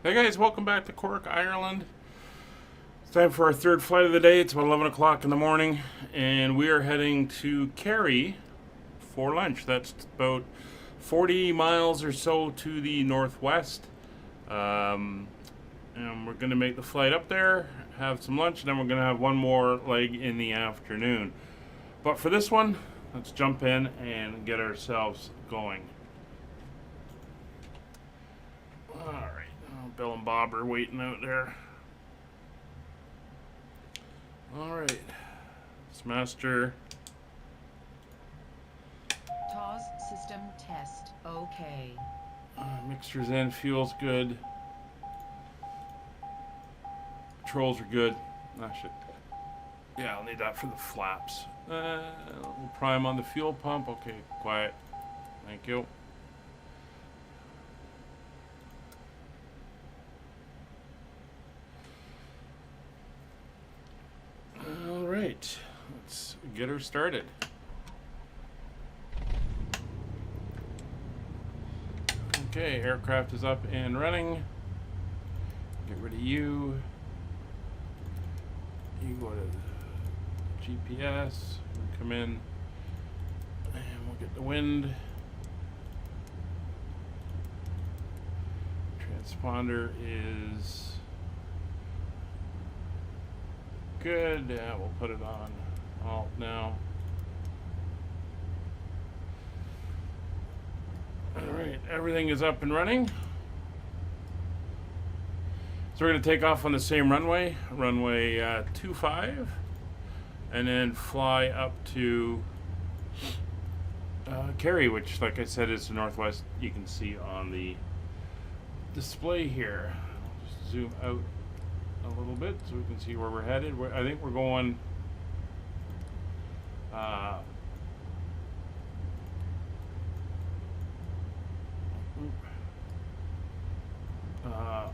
Hey guys, welcome back to Cork, Ireland. It's time for our third flight of the day. It's about 11 o'clock in the morning, and we are heading to Kerry for lunch. That's about 40 miles or so to the northwest. And we're going to make the flight up there, have some lunch, and then we're going to have one more leg in the afternoon. But for this one, let's jump in and get ourselves going. Alright, Bill and Bob are waiting out there. Alright, it's master. TOS system test. Okay. Mixture's in, fuel's good. Controls are good. Ah, shit. Yeah, I'll need that for the flaps. We'll prime on the fuel pump. Okay, quiet. Thank you. Alright, let's get her started. Okay, aircraft is up and running. Get rid of you. You go to GPS, come in, and we'll get the wind. Transponder is good. Yeah, we'll put it on alt now. Alright, everything is up and running. So we're going to take off on the same runway, runway 25, and then fly up to Kerry, which, like I said, is the northwest. You can see on the display here. I'll just zoom out a little bit so we can see where we're headed. I think we're going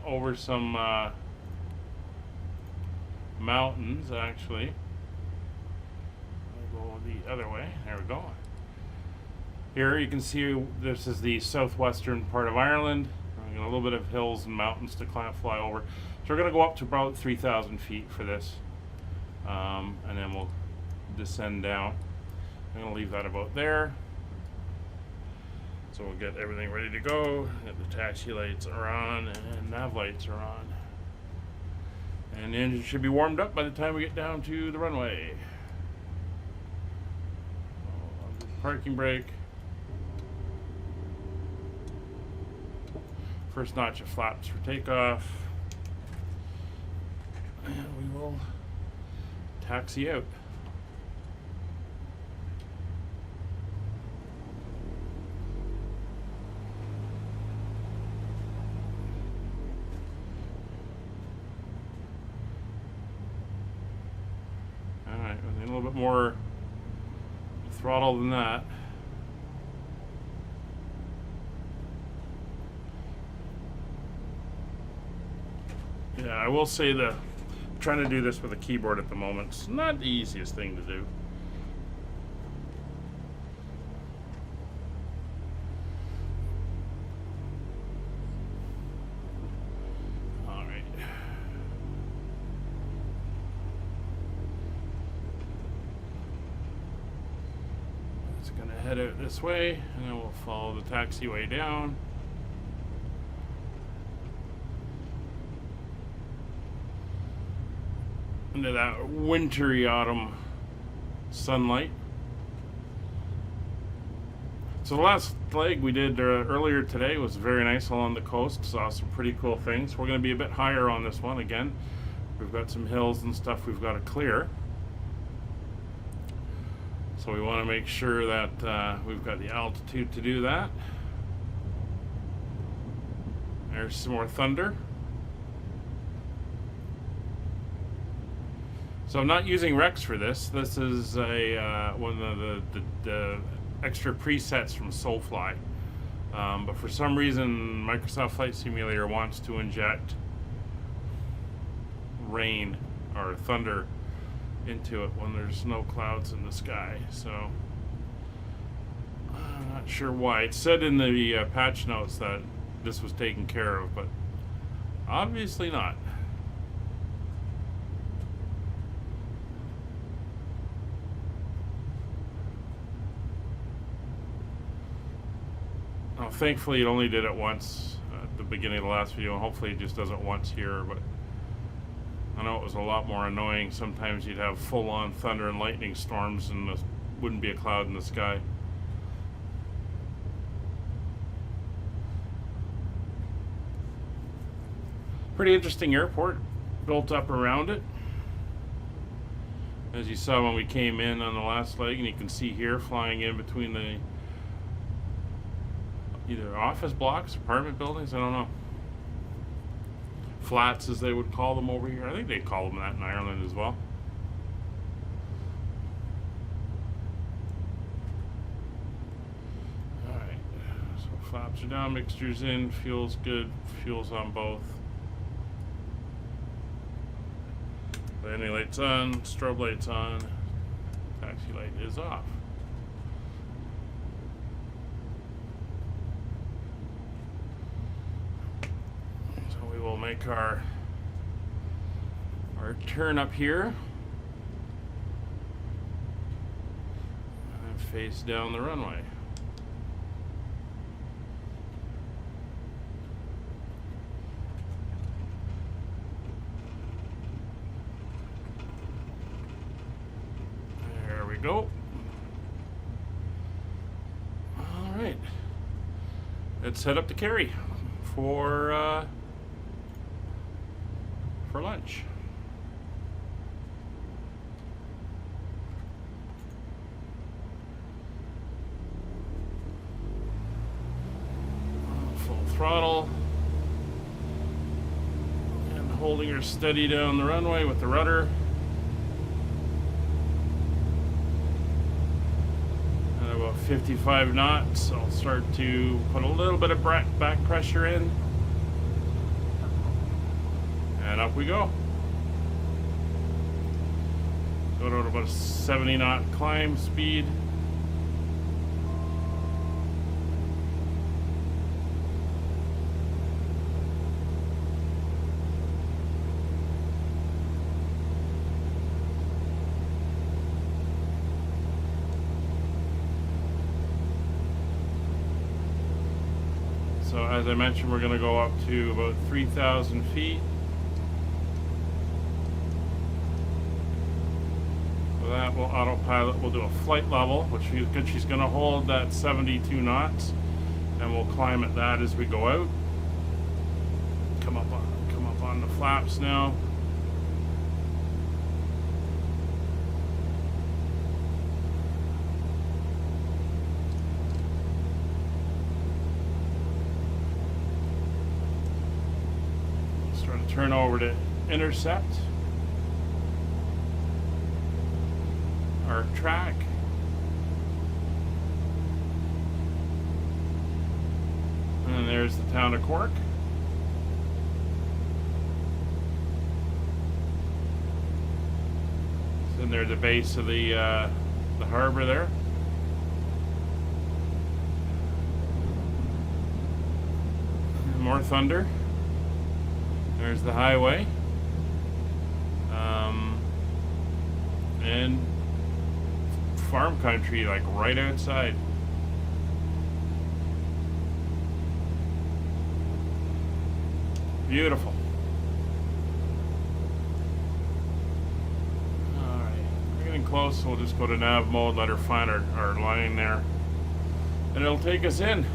over some mountains, actually. I'll go the other way. There we go. Here you can see this is the southwestern part of Ireland. A little bit of hills and mountains to fly over. So we're going to go up to about 3,000 feet for this. And then we'll descend down. I'm going to leave that about there. So we'll get everything ready to go. The taxi lights are on and nav lights are on. And the engine should be warmed up by the time we get down to the runway. So I'll do the parking brake. First notch of flaps for takeoff. And we will taxi out. Alright, we need a little bit more throttle than that. Yeah, I will say trying to do this with a keyboard at the moment, it's not the easiest thing to do. Alright. It's going to head out this way, and then we'll follow the taxiway down. Into that wintry autumn sunlight. So the last leg we did earlier today was very nice along the coast. Saw some pretty cool things. We're going to be a bit higher on this one again. We've got some hills and stuff we've got to clear. So we want to make sure that we've got the altitude to do that. There's some more thunder. So I'm not using Rex for this. This is a one of the extra presets from Soulfly. But for some reason, Microsoft Flight Simulator wants to inject rain or thunder into it when there's no clouds in the sky. So I'm not not sure why. It said in the patch notes that this was taken care of, but Obviously not. Well, thankfully it only did it once at the beginning of the last video, and hopefully it just does it once here, but I know it was a lot more annoying. Sometimes you'd have full-on thunder and lightning storms and there wouldn't be a cloud in the sky. Pretty interesting airport built up around it. As you saw when we came in on the last leg, and you can see here flying in between the either office blocks, apartment buildings, I don't know. Flats, as they would call them over here. I think they call them that in Ireland as well. Alright, so flaps are down, mixtures in, fuel's good, fuel's on both. Landing light's on, strobe light's on, taxi light is off. So we will make our turn up here and face down the runway. Go. All right, let's head up to Kerry for lunch. Full throttle and holding her steady down the runway with the rudder. About 55 knots. I'll start to put a little bit of back pressure in, and up we go. Go to about a 70 knot climb speed. So as I mentioned, we're going to go up to about 3,000 feet. For that, we'll autopilot. We'll do a flight level, which she's going to hold that 72 knots, and we'll climb at that as we go out. Come up on the flaps now. Turn over to intercept our track. And there's the town of Cork. And there's the base of the harbor there. And more thunder. There's the highway, and farm country, like right outside. Beautiful. Alright, we're getting close, so we'll just go to nav mode, let her find our line there, and it'll take us in.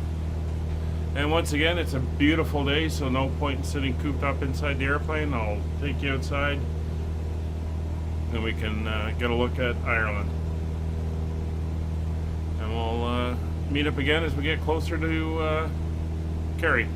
And once again, it's a beautiful day, so no point in sitting cooped up inside the airplane. I'll take you outside, and we can get a look at Ireland. And we'll meet up again as we get closer to Kerry.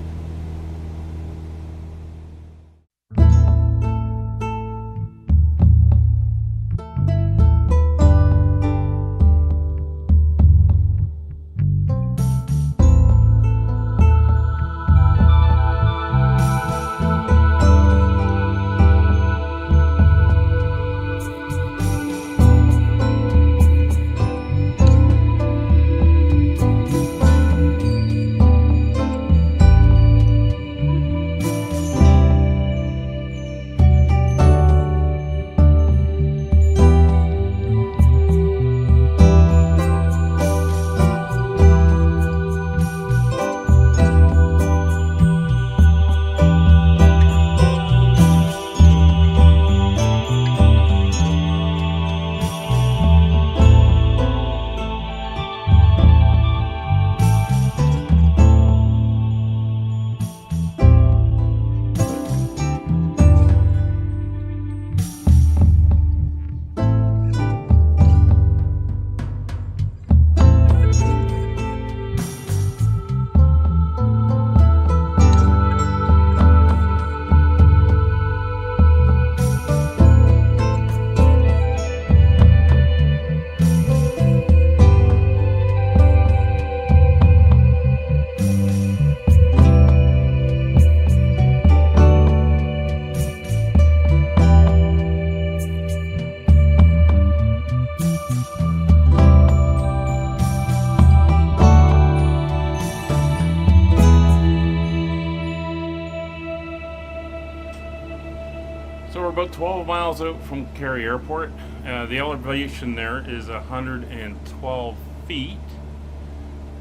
about 12 miles out from Kerry Airport. The elevation there is 112 feet.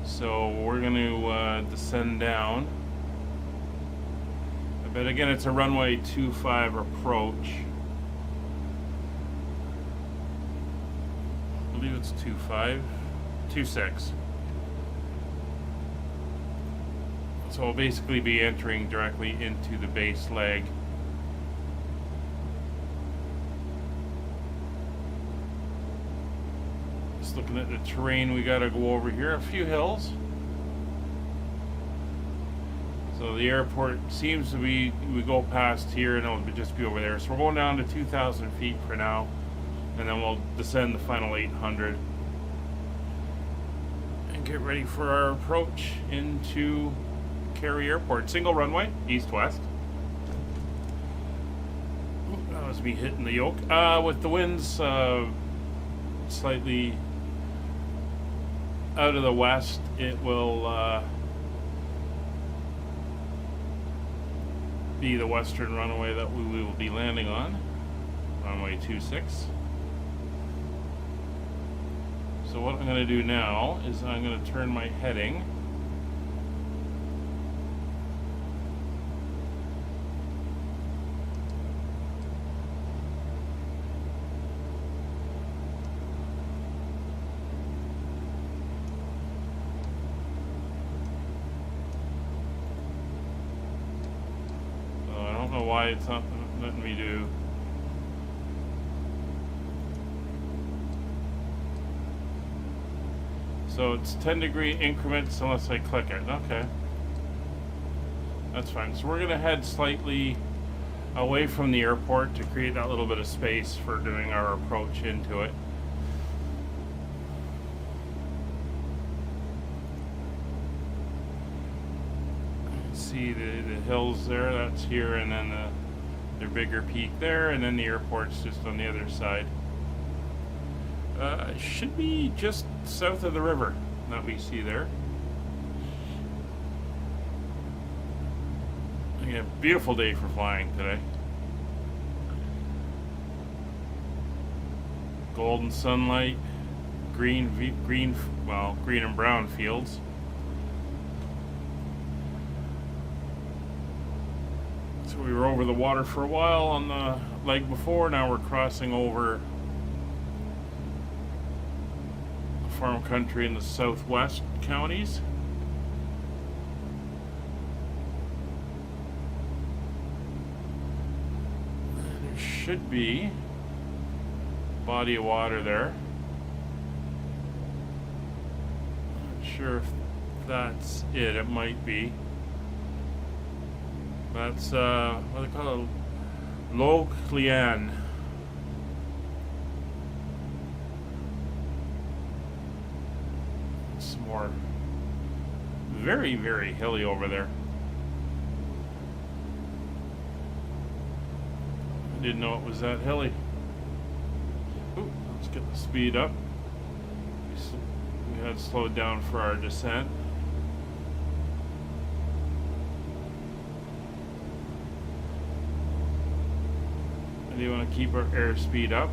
So we're going to descend down. But again, it's a runway 25 approach. I believe it's 25, 26. So we'll basically be entering directly into the base leg. Just looking at the terrain, we got to go over here. A few hills. So the airport seems to be, we go past here and it'll just be over there. So we're going down to 2,000 feet for now. And then we'll descend the final 800. And get ready for our approach into Kerry Airport. Single runway, east-west. That was me hitting the yoke. With the winds slightly out of the west, it will be the western runway that we will be landing on. Runway 26. So what I'm going to do now is I'm going to turn my heading why it's not letting me do. So it's 10-degree increments unless I click it. Okay. That's fine. So we're going to head slightly away from the airport to create that little bit of space for doing our approach into it. See the hills there, that's here, and then the bigger peak there, and then the airport's just on the other side. Should be just south of the river that we see there. Again, beautiful day for flying today. Golden sunlight, green and brown fields. So we were over the water for a while on the leg before. Now we're crossing over farm country in the southwest counties. There should be a body of water there. Not sure if that's it. It might be. That's what do they call it? Logitech. It's more very, very hilly over there. I didn't know it was that hilly. Ooh, let's get the speed up. We had slowed down for our descent. And you want to keep our airspeed up.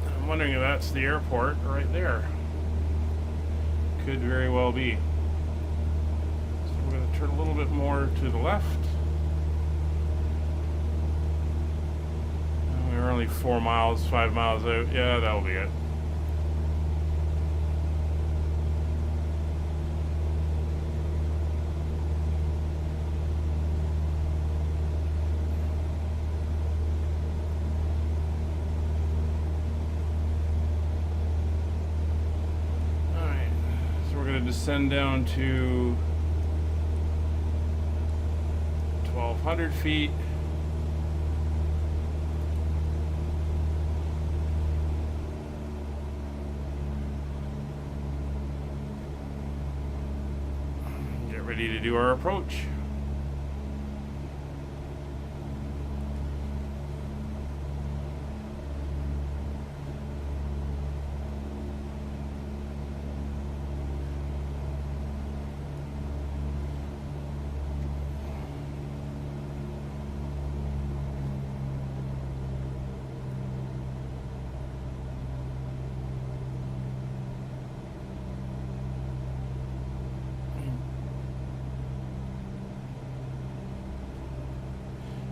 I'm wondering if that's the airport right there. Could very well be. So we're going to turn a little bit more to the left. We're only 4 miles, 5 miles out. Yeah, that'll be it. Alright, so we're going to descend down to 1,200 feet. Ready to do our approach.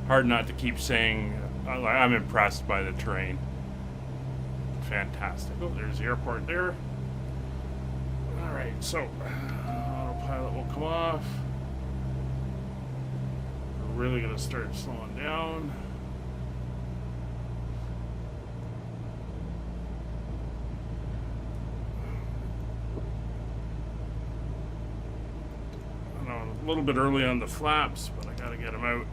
hard not to keep saying I'm impressed by the terrain. Fantastic. Oh, there's the airport there. Alright, so autopilot will come off. We're really going to start slowing down. I know, a little bit early on the flaps, but I got to get them out.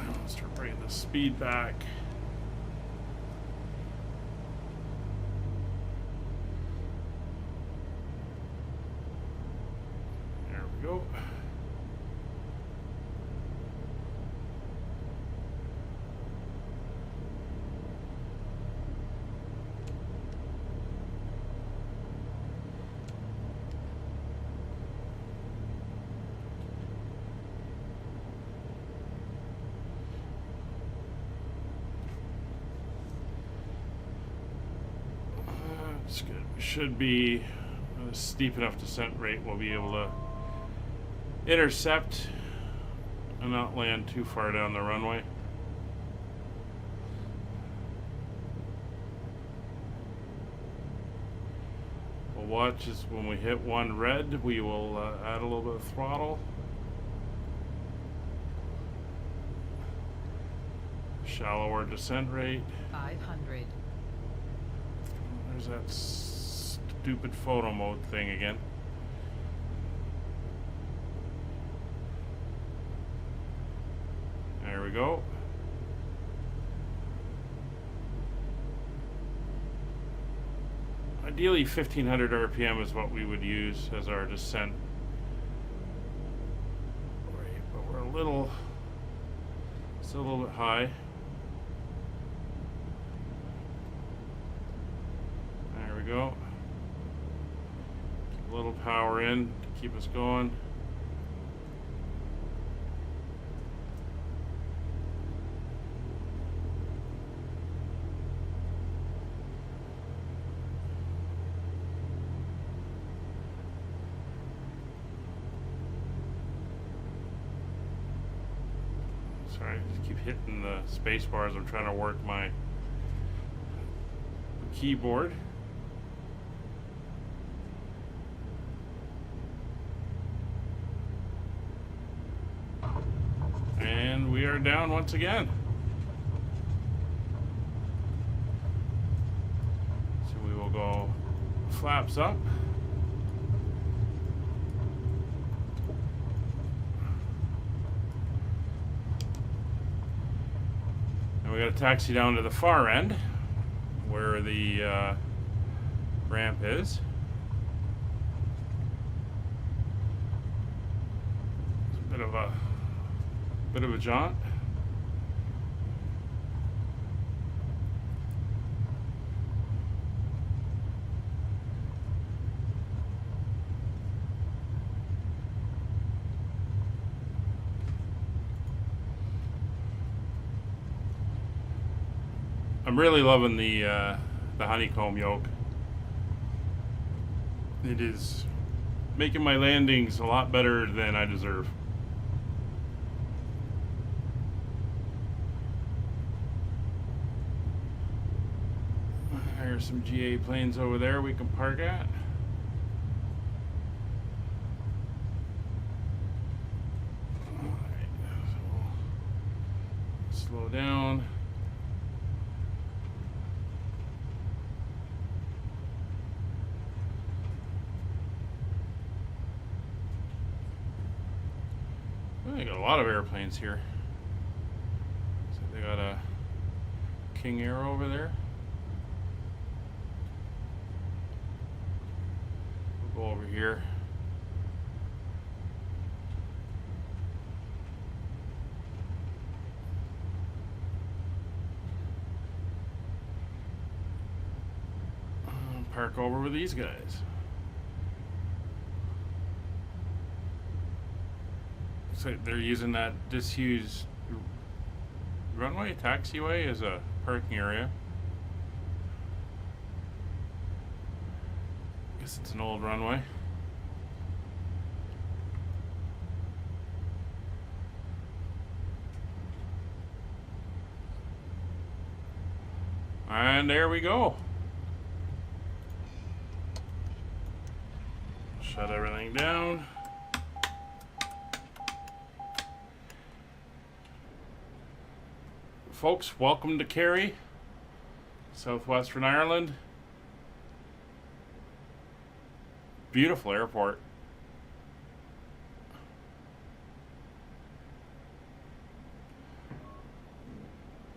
I'll start bringing the speed back. Go. That's good. We should be a steep enough descent rate. We'll be able to intercept and not land too far down the runway. We'll watch as when we hit one red, we will add a little bit of throttle. Shallower descent rate. 500. There's that stupid photo mode thing again. There we go. Ideally 1500 RPM is what we would use as our descent rate, but we're still a little bit high. There we go. Keep a little power in to keep us going. Sorry, I just keep hitting the space bars. I'm trying to work my keyboard. And we are down once again. So we will go flaps up. And we got to taxi down to the far end where the ramp is. It's a bit of a jaunt. I'm really loving the honeycomb yoke. It is making my landings a lot better than I deserve. There's some GA planes over there we can park at. Alright, so slow down. They got a lot of airplanes here. So they got a King Air over there. We'll go over here. Park over with these guys. So they're using that disused runway, taxiway as a parking area. Guess it's an old runway. And there we go. Shut everything down. Folks, welcome to Kerry, Southwestern Ireland. Beautiful airport.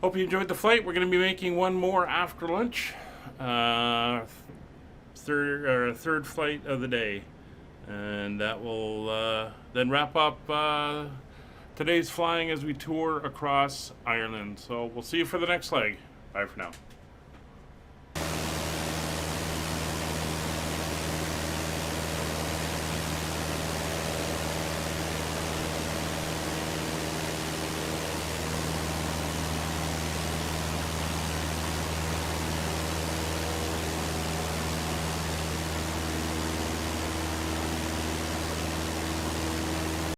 Hope you enjoyed the flight. We're going to be making one more after lunch. Third flight of the day. And that will then wrap up today's flying as we tour across Ireland. So we'll see you for the next leg. Bye for now.